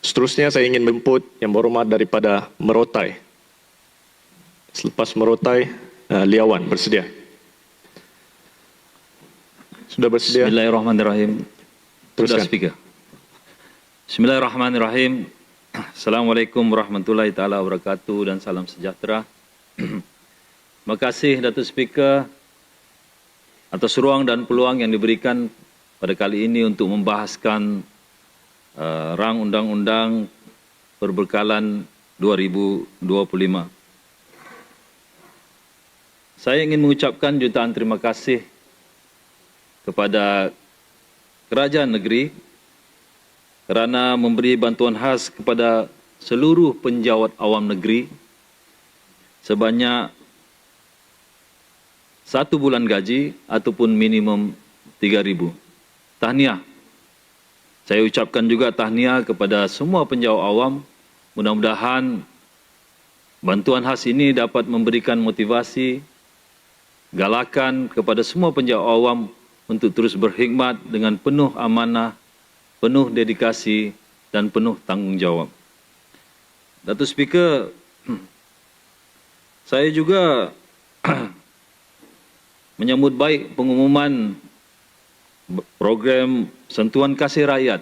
Seterusnya saya ingin menjemput Yang Berhormat daripada Merotai. Selepas Merotai, Liawan bersedia. Sudah bersedia? Bismillahirrahmanirrahim. Teruskan. Sudah, Speaker. Bismillahirrahmanirrahim. Assalamualaikum warahmatullahi taala wabarakatuh dan salam sejahtera. Terima kasih Datuk Speaker atas ruang dan peluang yang diberikan pada kali ini untuk membahaskan rang undang-undang perbekalan 2025. Saya ingin mengucapkan jutaan terima kasih kepada kerajaan negeri kerana memberi bantuan khas kepada seluruh penjawat awam negeri sebanyak 1 bulan gaji ataupun minimum 3,000. Tahniah. Saya ucapkan juga tahniah kepada semua penjawat awam. Mudah-mudahan bantuan khas ini dapat memberikan motivasi, galakan kepada semua penjawat awam untuk terus berkhidmat dengan penuh amanah, penuh dedikasi dan penuh tanggungjawab. Datuk Speaker, saya juga menyambut baik pengumuman program Sentuhan Kasih Rakyat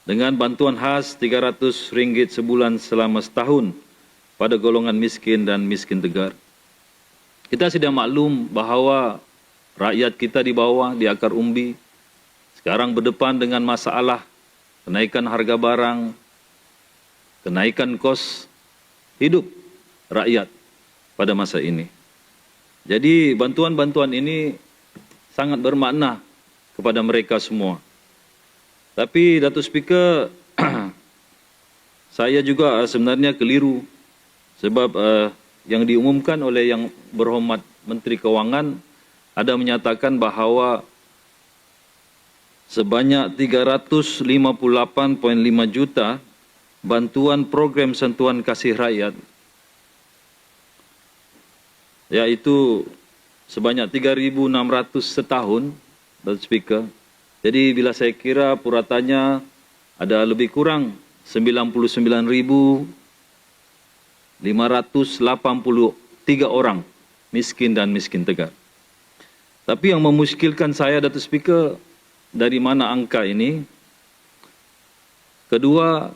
dengan bantuan khas RM300 sebulan selama setahun pada golongan miskin dan miskin tegar. Kita sudah maklum bahawa rakyat kita di bawah, di akar umbi, sekarang berdepan dengan masalah kenaikan harga barang, kenaikan kos hidup rakyat pada masa ini. Jadi bantuan-bantuan ini sangat bermakna kepada mereka semua. Tapi Datuk Speaker, saya juga sebenarnya keliru sebab yang diumumkan oleh Yang Berhormat Menteri Kewangan ada menyatakan bahawa sebanyak 358.5 juta bantuan program Sentuhan Kasih Rakyat, yaitu sebanyak 3.600 setahun, Datuk Speaker. Jadi bila saya kira puratannya ada lebih kurang 99.583 orang miskin dan miskin tegar. Tapi yang memuskilkan saya, Datuk Speaker, dari mana angka ini? Kedua,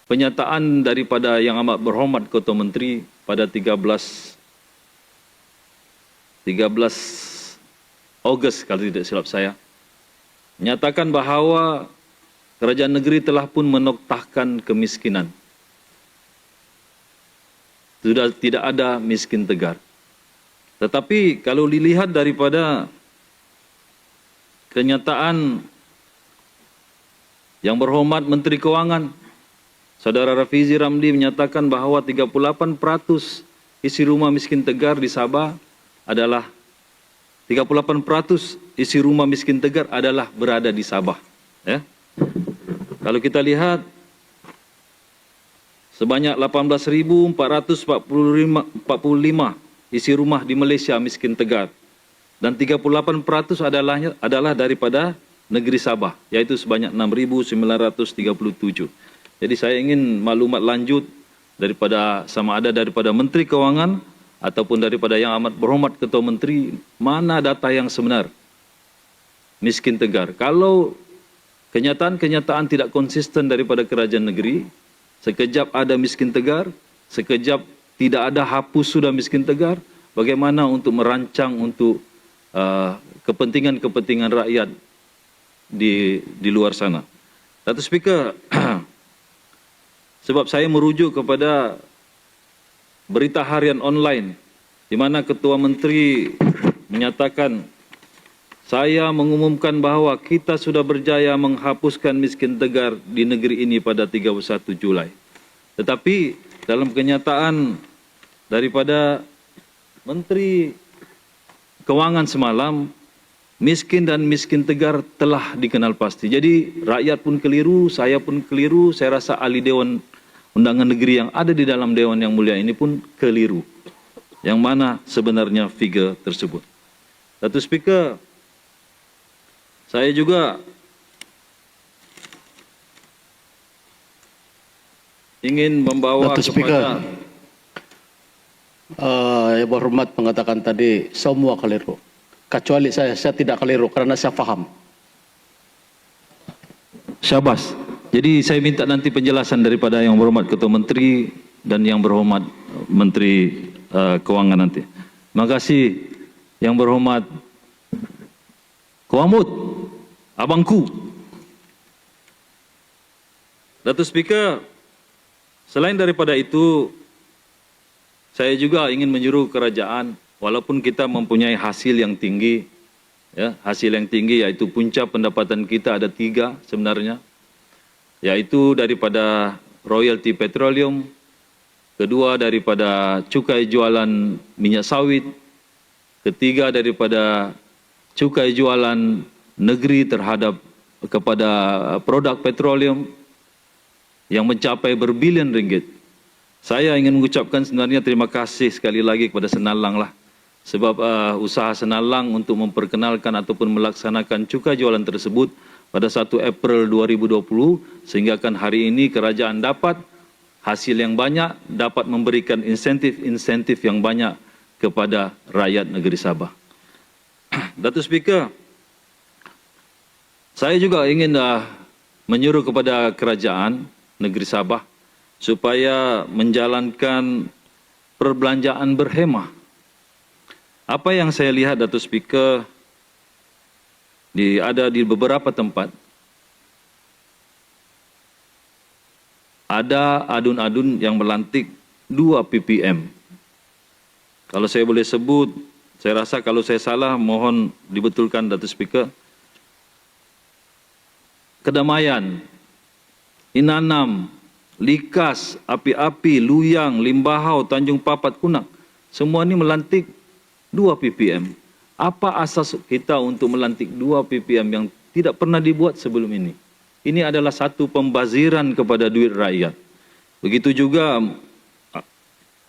penyataan daripada Yang Amat Berhormat Ketua Menteri pada 13 Ogos kalau tidak silap saya, menyatakan bahawa kerajaan negeri telah pun menoktahkan kemiskinan. Sudah tidak ada miskin tegar. Tetapi kalau dilihat daripada kenyataan Yang Berhormat Menteri Kewangan, Saudara Rafizi Ramli menyatakan bahawa 38% isi rumah miskin tegar di Sabah adalah 38% isi rumah miskin tegar adalah berada di Sabah. Ya. Kalau kita lihat sebanyak 18.445 isi rumah di Malaysia miskin tegar dan 38% adalah daripada negeri Sabah, yaitu sebanyak 6.937. Jadi saya ingin maklumat lanjut daripada sama ada daripada Menteri Kewangan ataupun daripada Yang Amat Berhormat Ketua Menteri, mana data yang sebenar miskin tegar. Kalau kenyataan-kenyataan tidak konsisten daripada kerajaan negeri, sekejap ada miskin tegar, sekejap tidak ada, hapus sudah miskin tegar, bagaimana untuk merancang untuk kepentingan-kepentingan rakyat di luar sana. Datuk Speaker, sebab saya merujuk kepada berita harian online di mana Ketua Menteri menyatakan, saya mengumumkan bahawa kita sudah berjaya menghapuskan miskin tegar di negeri ini pada 31 Julai. Tetapi dalam kenyataan daripada Menteri Kewangan semalam, miskin dan miskin tegar telah dikenal pasti. Jadi rakyat pun keliru, saya pun keliru, saya rasa ahli Dewan Undangan Negeri yang ada di dalam Dewan Yang Mulia ini pun keliru. Yang mana sebenarnya figure tersebut. Datuk Speaker, saya juga ingin membawa Datuk Speaker, kepada Yang berhormat mengatakan tadi semua keliru. Kecuali saya tidak keliru karena saya faham. Syabas. Jadi saya minta nanti penjelasan daripada yang berhormat Ketua Menteri dan yang berhormat Menteri Keuangan nanti. Terima kasih yang berhormat Kuamut, abangku. Datuk Speaker, selain daripada itu, saya juga ingin menyuruh kerajaan, walaupun kita mempunyai hasil yang tinggi, ya, hasil yang tinggi yaitu punca pendapatan kita ada 3 sebenarnya, yaitu daripada royalti petroleum, kedua daripada cukai jualan minyak sawit, ketiga daripada cukai jualan negeri terhadap kepada produk petroleum yang mencapai berbilion ringgit. Saya ingin mengucapkan sebenarnya terima kasih sekali lagi kepada Senalang lah. Sebab usaha Senalang untuk memperkenalkan ataupun melaksanakan cukai jualan tersebut pada 1 April 2020 sehingga kan hari ini kerajaan dapat hasil yang banyak, dapat memberikan insentif-insentif yang banyak kepada rakyat negeri Sabah. Datuk Speaker, saya juga ingin menyuruh kepada kerajaan negeri Sabah supaya menjalankan perbelanjaan berhemah. Apa yang saya lihat, Datuk Speaker, ada di beberapa tempat, ada adun-adun yang melantik 2 ppm. Kalau saya boleh sebut, saya rasa kalau saya salah, mohon dibetulkan, Datuk Speaker. Kedamaian, Inanam, Likas, Api-Api, Luyang, Limbahau, Tanjung Papat, Kunak. Semua ini melantik 2 ppm. Apa asas kita untuk melantik 2 ppm yang tidak pernah dibuat sebelum ini? Ini adalah satu pembaziran kepada duit rakyat. Begitu juga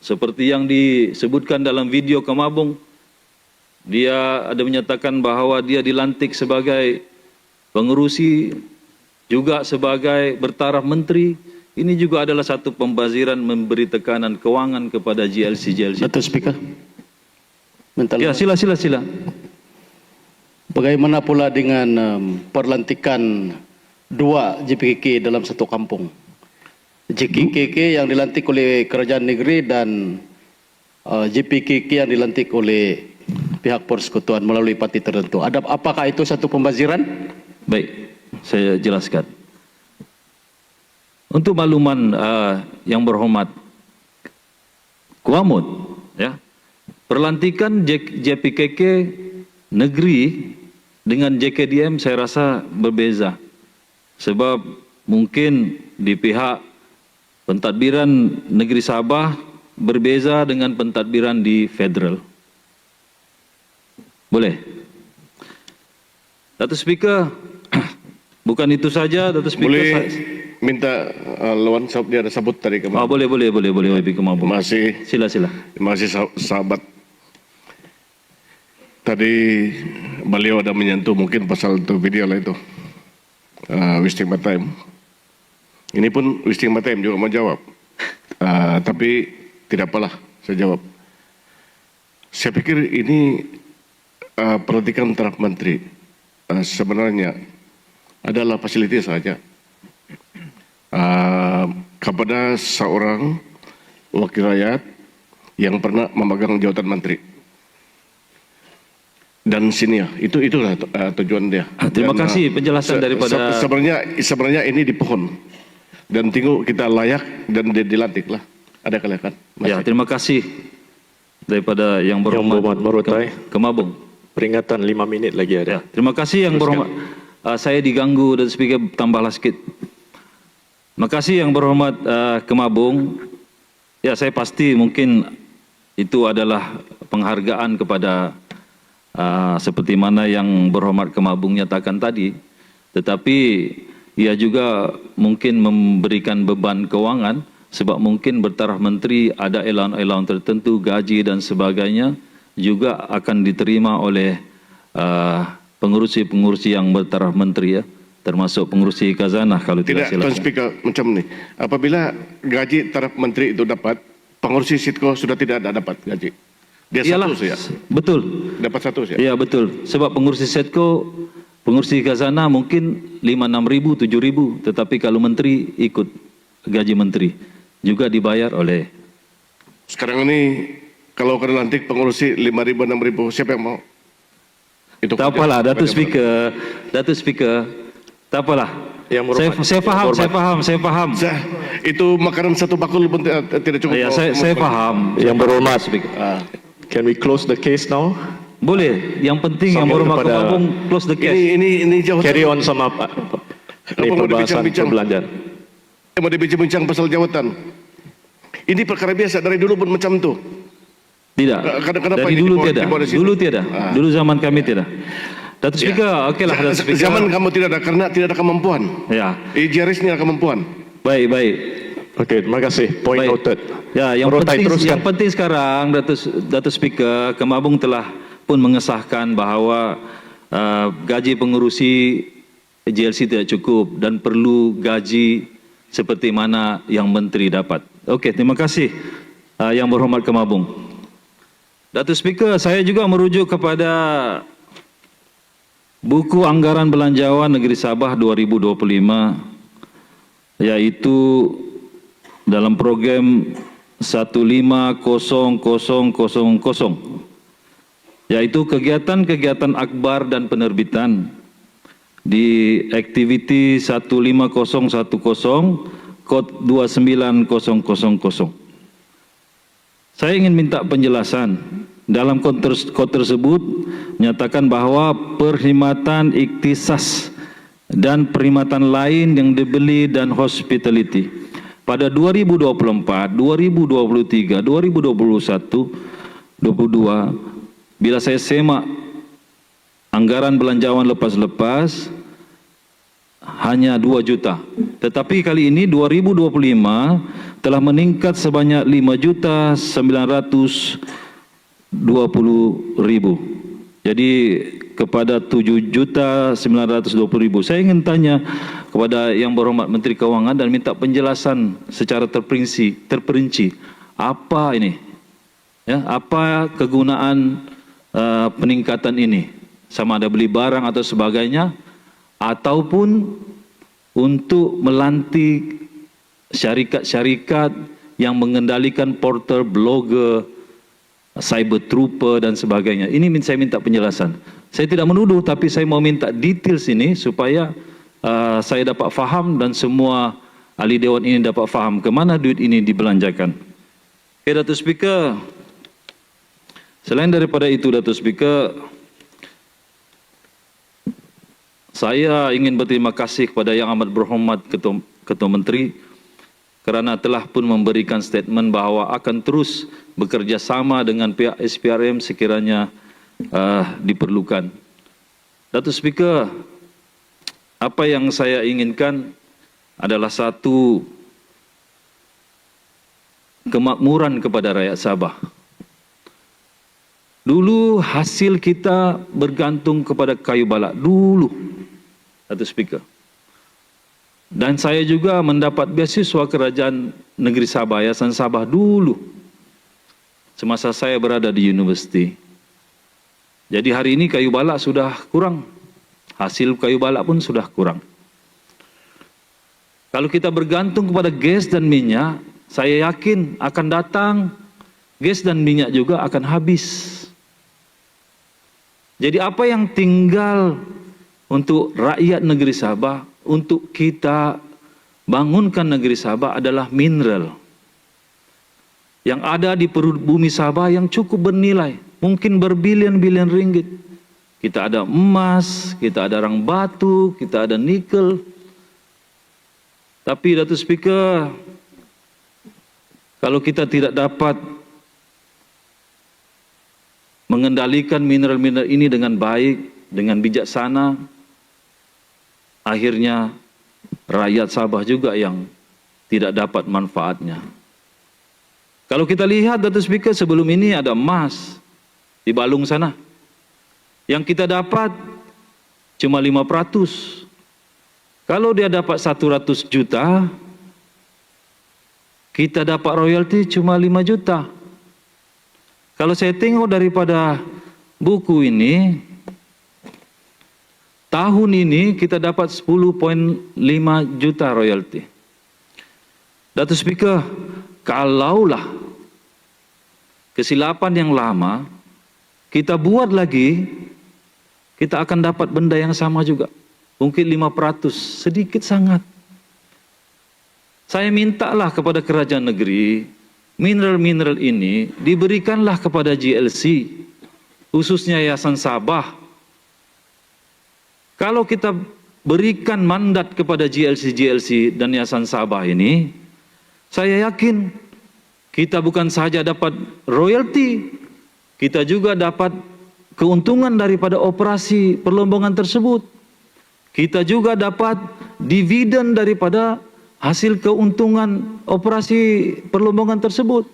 seperti yang disebutkan dalam video Kemabung, dia ada menyatakan bahawa dia dilantik sebagai pengerusi, juga sebagai bertaraf menteri. Ini juga adalah satu pembaziran memberi tekanan kewangan kepada GLC. Datuk Speaker. Ya, sila. Bagaimana pula dengan perlantikan 2 JPKK dalam satu kampung? JKK yang dilantik oleh kerajaan negeri dan JPKK yang dilantik oleh pihak persekutuan melalui parti tertentu. Apakah itu satu pembaziran? Baik, saya jelaskan. Untuk makluman yang berhormat Kuamut, ya, perlantikan JPKK negeri dengan JKDM saya rasa berbeza. Sebab mungkin di pihak pentadbiran negeri Sabah berbeza dengan pentadbiran di federal. Boleh? Datuk Speaker, bukan itu saja, Datuk Speaker. Boleh minta lawan sahab dia ada sabut tadi kemarin. Boleh, YB Kemabung. Sila. Terima kasih sahabat. Tadi beliau ada menyentuh mungkin pasal itu video lah itu. Wasting my time. Ini pun wasting my time juga mau jawab. Tapi tidak apalah, saya jawab. Saya pikir ini perhatikan taraf menteri sebenarnya adalah fasilitas saja kepada seorang wakil rakyat yang pernah memegang jabatan menteri. Dan senior, itulah tujuan dia. Terima kasih penjelasan daripada. Sebenarnya ini di pohon dan tengok kita layak dan dilantik lah. Ada kelayakan. Ya, terima kasih daripada yang berhormat Merotai. Kemabung. Peringatan 5 menit lagi ada. Ya, terima kasih yang berhormat. Saya diganggu dan speaker tambahlah sikit. Terima kasih yang berhormat Kemabung. Ya, saya pasti mungkin itu adalah penghargaan kepada seperti mana yang berhormat Kemabung nyatakan tadi, tetapi ia juga mungkin memberikan beban kewangan sebab mungkin bertaraf menteri ada allowance tertentu, gaji dan sebagainya juga akan diterima oleh pengurusi-pengurusi yang bertaraf menteri, ya. termasuk pengurusi khazanah kalau tidak Tidak, Tuan silap. Speaker, macam ni. Apabila gaji taraf menteri itu dapat, pengurusi SITKO sudah tidak ada dapat gaji. Dia Iyalah, satu saja. betul. Dapat satu saja. Ya betul. Sebab pengurusi Setko, pengurusi khazanah mungkin 5-6 ribu, 7 ribu. Tetapi kalau menteri ikut gaji menteri. Juga dibayar oleh. Sekarang ini, kalau kena lantik pengurusi 5.000, 6.000, siapa yang mau? Itu Tak kerja. apalah, Datuk Bagaimana? Speaker. Tak apalah. Yang berhormat. Saya faham, Yang berhormat. saya faham. Itu makanan satu bakul pun tidak cukup. Ya, saya faham. Yang berhormat. Speaker. Can we close the case now? Boleh. Yang penting yang Sambil berhormat kepada- Kemabung close the case. Ini jawatan. Carry on sama ini Apa mau pembahasan dibincang-bincang? perbelanjaan. Mau dibincang pasal jawatan. Ini perkara biasa dari dulu pun macam tu. Tidak. Kenapa Dari ini dulu dibawa- tiada. dibawa di sini? Dulu tiada. Dulu zaman kami tidak. Datuk Speaker, okeylah Datuk Speaker. Zaman kamu tidak ada karena tidak ada kemampuan. Ya. IJRS ini ada kemampuan. Baik. Okey, terima kasih. Point Baik. noted. Ya, yang Merotai, penting, teruskan. yang penting sekarang Datuk Speaker, Kemabung telah pun mengesahkan bahawa gaji pengurusi JLC tidak cukup dan perlu gaji seperti mana yang menteri dapat. Okey, terima kasih yang berhormat Kemabung. Datuk Speaker, saya juga merujuk kepada buku Anggaran Belanjawan Negeri Sabah 2025, yaitu dalam program 150000, yaitu kegiatan-kegiatan akbar dan penerbitan di aktiviti 15010 kod 29000. Saya ingin minta penjelasan. Dalam kod tersebut menyatakan bahawa perkhidmatan iktisas dan perkhidmatan lain yang dibeli dan hospitality pada 2024, 2023, 2021, 22, bila saya semak anggaran belanjawan lepas-lepas hanya 2 juta. Tetapi kali ini 2025 telah meningkat sebanyak 5.920.000. Jadi kepada 7.920.000. Saya ingin tanya kepada yang berhormat Menteri Keuangan dan minta penjelasan secara terperinci apa ini? Ya, apa kegunaan peningkatan ini? Sama ada beli barang atau sebagainya, ataupun untuk melantik syarikat-syarikat yang mengendalikan portal, blogger, cyber trooper dan sebagainya. Ini saya minta penjelasan. Saya tidak menuduh, tapi saya mau minta details ini supaya saya dapat faham dan semua ahli dewan ini dapat faham ke mana duit ini dibelanjakan. Datuk Speaker, selain daripada itu Datuk Speaker, saya ingin berterima kasih kepada Yang Amat Berhormat Ketua Menteri kerana telah pun memberikan statement bahawa akan terus bekerjasama dengan pihak SPRM sekiranya diperlukan. Datuk Speaker, apa yang saya inginkan adalah satu kemakmuran kepada rakyat Sabah. Dulu hasil kita bergantung kepada kayu balak dulu. Datuk Speaker. Dan saya juga mendapat beasiswa kerajaan negeri Sabah, Yayasan Sabah dulu. Semasa saya berada di universiti. Jadi hari ini kayu balak sudah kurang. Hasil kayu balak pun sudah kurang. Kalau kita bergantung kepada gas dan minyak, saya yakin akan datang gas dan minyak juga akan habis. Jadi apa yang tinggal untuk rakyat negeri Sabah, untuk kita bangunkan negeri Sabah adalah mineral yang ada di perut bumi Sabah yang cukup bernilai, mungkin berbilion-bilion ringgit. Kita ada emas, kita ada rang batu, kita ada nikel. Tapi Datuk Speaker, kalau kita tidak dapat mengendalikan mineral-mineral ini dengan baik, dengan bijaksana, akhirnya rakyat Sabah juga yang tidak dapat manfaatnya. Kalau kita lihat Datuk Speaker, sebelum ini ada emas di Balung sana. Yang kita dapat cuma 5%. Kalau dia dapat 100 juta, kita dapat royalti cuma 5 juta. Kalau saya tengok daripada buku ini, tahun ini kita dapat 10,5 juta royalti. Datuk Speaker, kalaulah kesilapan yang lama kita buat lagi, kita akan dapat benda yang sama juga. Mungkin 5%, sedikit sangat. Saya mintalah kepada kerajaan negeri, mineral-mineral ini diberikanlah kepada GLC, khususnya Yayasan Sabah. Kalau kita berikan mandat kepada GLC dan Yayasan Sabah ini, saya yakin kita bukan saja dapat royalti, kita juga dapat keuntungan daripada operasi perlombongan tersebut. Kita juga dapat dividen daripada hasil keuntungan operasi perlombongan tersebut.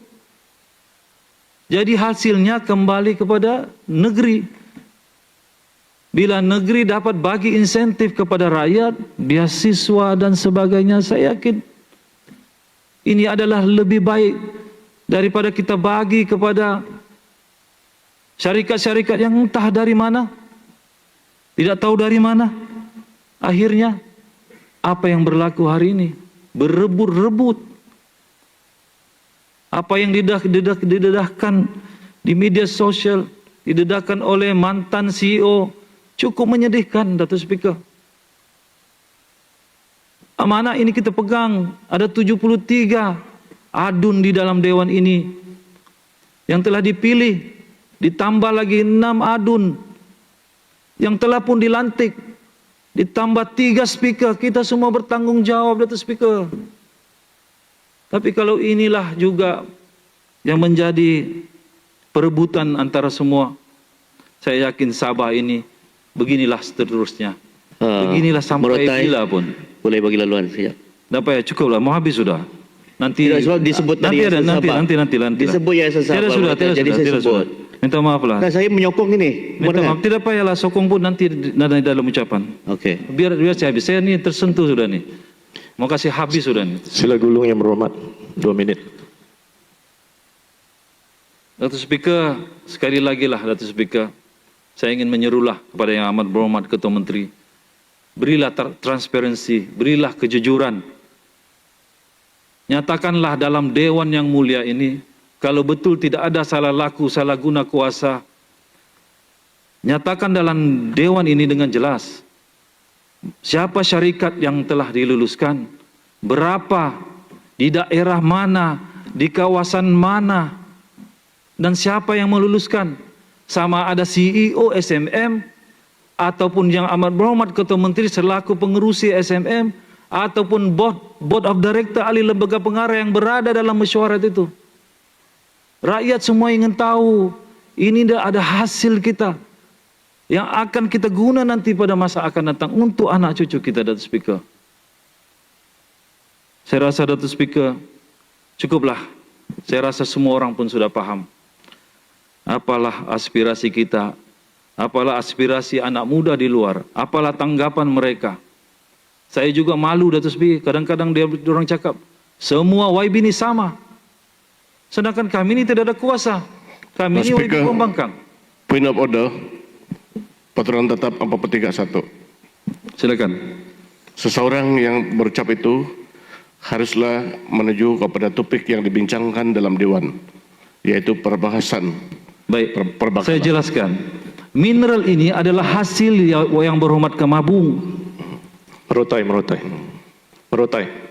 Jadi hasilnya kembali kepada negeri. Bila negeri dapat bagi insentif kepada rakyat, beasiswa dan sebagainya, saya yakin ini adalah lebih baik daripada kita bagi kepada syarikat-syarikat yang entah dari mana, tidak tahu dari mana. Akhirnya, apa yang berlaku hari ini? Berebut-rebut. Apa yang didedahkan di media sosial, didedahkan oleh mantan CEO, cukup menyedihkan, Datuk Speaker. Amanah ini kita pegang, ada 73 adun di dalam dewan ini yang telah dipilih, ditambah lagi 6 adun yang telah pun dilantik, ditambah 3 speaker, kita semua bertanggung jawab, Datuk Speaker. Tapi kalau inilah juga yang menjadi perebutan antara semua, saya yakin Sabah ini beginilah seterusnya. Beginilah sampai bila pun. Boleh bagi laluan siap. Dapat ya, cukuplah, mau habis sudah. Nanti Tidak, sebab disebut tadi nanti ada Yayasan nanti Sabah. Disebut Yayasan Sabah. Tidak sudah, jadi saya sebut. Minta maaf lah. Nah, saya menyokong ini. Minta maaf, tidak payahlah sokong pun nanti di dalam ucapan. Okey. Biar saya habis. Saya ni tersentuh sudah ni. Mau kasih habis sudah ni. Sila gulung yang berhormat, 2 minit. Datuk Speaker, sekali lagi lah Datuk Speaker, saya ingin menyerulah kepada Yang Amat Berhormat Ketua Menteri, berilah transparansi, berilah kejujuran. Nyatakanlah dalam Dewan yang mulia ini, kalau betul tidak ada salah laku, salah guna kuasa, nyatakan dalam Dewan ini dengan jelas, siapa syarikat yang telah diluluskan, berapa, di daerah mana, di kawasan mana, dan siapa yang meluluskan. Sama ada CEO SMM, ataupun Yang Amat Berhormat Ketua Menteri selaku pengerusi SMM, ataupun board of director ahli lembaga pengarah yang berada dalam mesyuarat itu. Rakyat semua ingin tahu, ini ada hasil kita yang akan kita guna nanti pada masa akan datang untuk anak cucu kita, Datuk Speaker. Saya rasa, Datuk Speaker, cukuplah. Saya rasa semua orang pun sudah paham. Apalah aspirasi kita, apalah aspirasi anak muda di luar, apalah tanggapan mereka. Saya juga malu, Datuk Speaker, kadang-kadang orang cakap, semua YB ini sama. Sedangkan kami ini tidak ada kuasa. Kami ini YB Pembangkang. Point of order, Peraturan Tetap 431. Silakan. Seseorang yang berucap itu haruslah menuju kepada topik yang dibincangkan dalam Dewan, yaitu perbahasan. Baik, Perbakalan. saya jelaskan. Mineral ini adalah hasil yang berhormat ke Mabung. Merotai.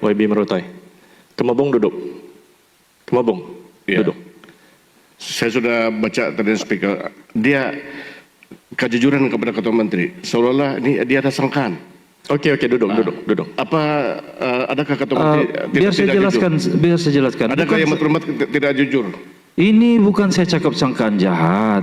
YB Merotai. Kemabung duduk. Kemabung Ya. duduk. Saya sudah baca tadi speaker, dia kejujuran kepada Ketua Menteri, seolah-olah ini dia ada sangkaan. Okey, duduk. Apa adakah Ketua Menteri Biar saya jelaskan. Adakah Bukan Yang Berhormat tidak jujur? Ini bukan saya cakap sangkaan jahat.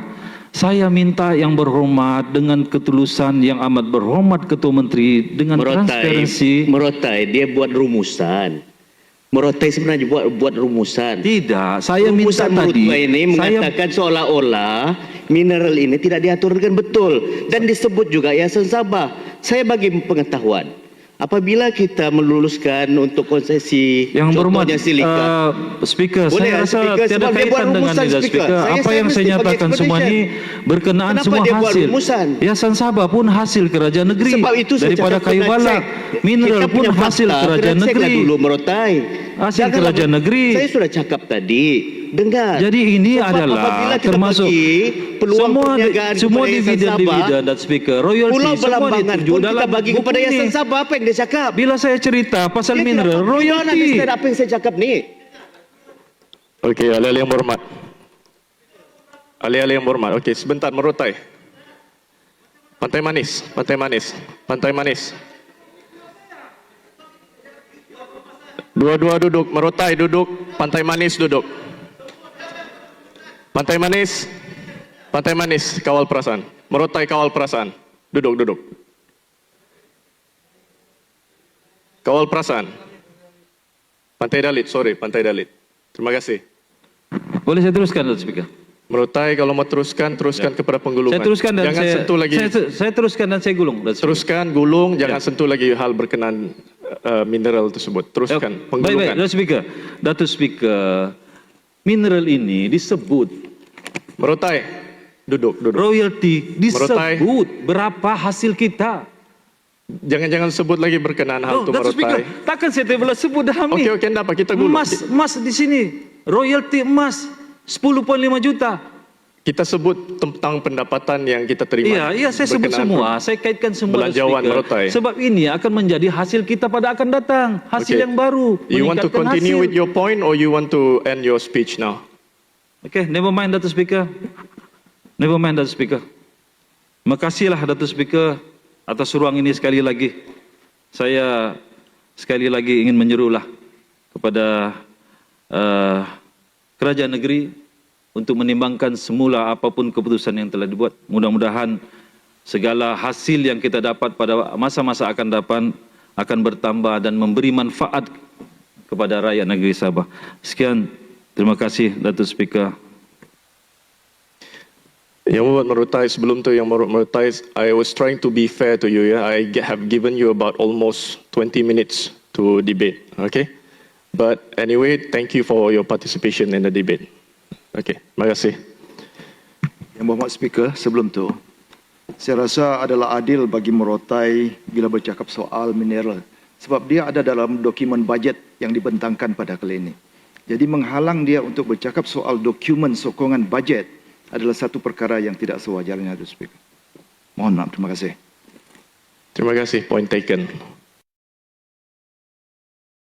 Saya minta Yang Berhormat dengan ketulusan Yang Amat Berhormat Ketua Menteri dengan transparansi. Merotai, dia buat rumusan. Merotai sebenarnya buat rumusan. Tidak, saya minta Rumusan tadi. Merotai ini mengatakan seolah-olah mineral ini tidak diatur dengan betul dan disebut juga Yayasan Sabah. Saya bagi pengetahuan, apabila kita meluluskan untuk konsesi Yang berhormat, contohnya silika. Speaker, Boleh, saya rasa Speaker, tiada sebab dia buat kaitan dengan rumusan, ini, Speaker. Speaker. Apa yang mesti saya bagi nyatakan semua explanation. ini berkenaan Kenapa semua dia buat hasil. rumusan? Yayasan Sabah pun hasil kerajaan negeri. Sebab itu saya Daripada cakap kayu kena balak, cek. mineral Kita pun punya hasil fakta, kerajaan kena cek lah negeri. dulu Merotai. Hasil Janganlah kerajaan negeri. Saya sudah cakap tadi. Dengar. Jadi ini Sebab adalah apabila kita termasuk bagi peluang semua perniagaan semua kepada Yayasan Sabah, dividen dan speaker royalty Pulau semua Belambangan dituju pun kita dalam bagi buku kepada Yayasan ini. Sabah. Apa yang dia cakap? Bila saya cerita pasal Dia mineral tidak royalty. understand apa yang saya cakap ni. Okey, ahli-ahli yang berhormat. Ahli-ahli yang berhormat. Okey, sebentar Merotai. Pantai Manis, Pantai Manis, Pantai Manis. Dua-dua duduk, Merotai duduk, Pantai Manis duduk. Pantai Manis, Pantai Manis, kawal perasaan. Merotai kawal perasaan. Duduk, duduk. Kawal perasaan. Pantai Dalit, sorry, Pantai Dalit. Terima kasih. Boleh saya teruskan, Dr. Speaker? Merotai kalau mau teruskan, teruskan kepada penggulungan. Saya teruskan dan jangan saya sentuh lagi. Saya teruskan dan saya gulung. Dr. Speaker. Teruskan, gulung, jangan sentuh lagi hal berkenaan mineral tersebut. Teruskan, Baik, baik, penggulungan. Dr. Speaker. Dr. Speaker, mineral ini disebut Merotai, duduk, duduk. royalty, Merotai. disebut berapa hasil kita. Jangan-jangan sebut lagi berkenaan hal itu Dr. Speaker, Merotai. takkan saya tidak boleh sebut dalam Okey, ni. okey, kenapa kita gulung? Emas di sini, royalty emas 10.5 juta. Kita sebut tentang pendapatan yang kita terima. Iya, saya sebut berkenaan semua, saya kaitkan semua, Dr. belanjawan Speaker. Merotai. Sebab ini akan menjadi hasil kita pada akan datang, hasil Okey. yang baru. You want to meningkatkan continue hasil. with your point or you want to end your speech now? Okay, never mind, Dr. Speaker. Never mind, Dr. Speaker. Terima kasihlah, Dr. Speaker, atas ruang ini sekali lagi. Saya sekali lagi ingin menyerulah kepada kerajaan negeri untuk menimbangkan semula apapun keputusan yang telah dibuat. Mudah-mudahan segala hasil yang kita dapat pada masa-masa akan bertambah dan memberi manfaat kepada rakyat negeri Sabah. Sekian, terima kasih, Datuk Speaker. Yang membuat Merotai, sebelum tu yang Merotai, I was trying to be fair to you. Yeah, have given you about almost 20 minutes to debate. Okay, but anyway, thank you for your participation in the debate. Okay, terima kasih. Yang berhormat Speaker, sebelum tu, saya rasa adalah adil bagi Merotai bila bercakap soal mineral. Sebab dia ada dalam dokumen bajet yang dibentangkan pada kali ini. Jadi menghalang dia untuk bercakap soal dokumen sokongan bajet adalah satu perkara yang tidak sewajarnya, Speaker. Mohon maaf, terima kasih. Terima kasih, point taken.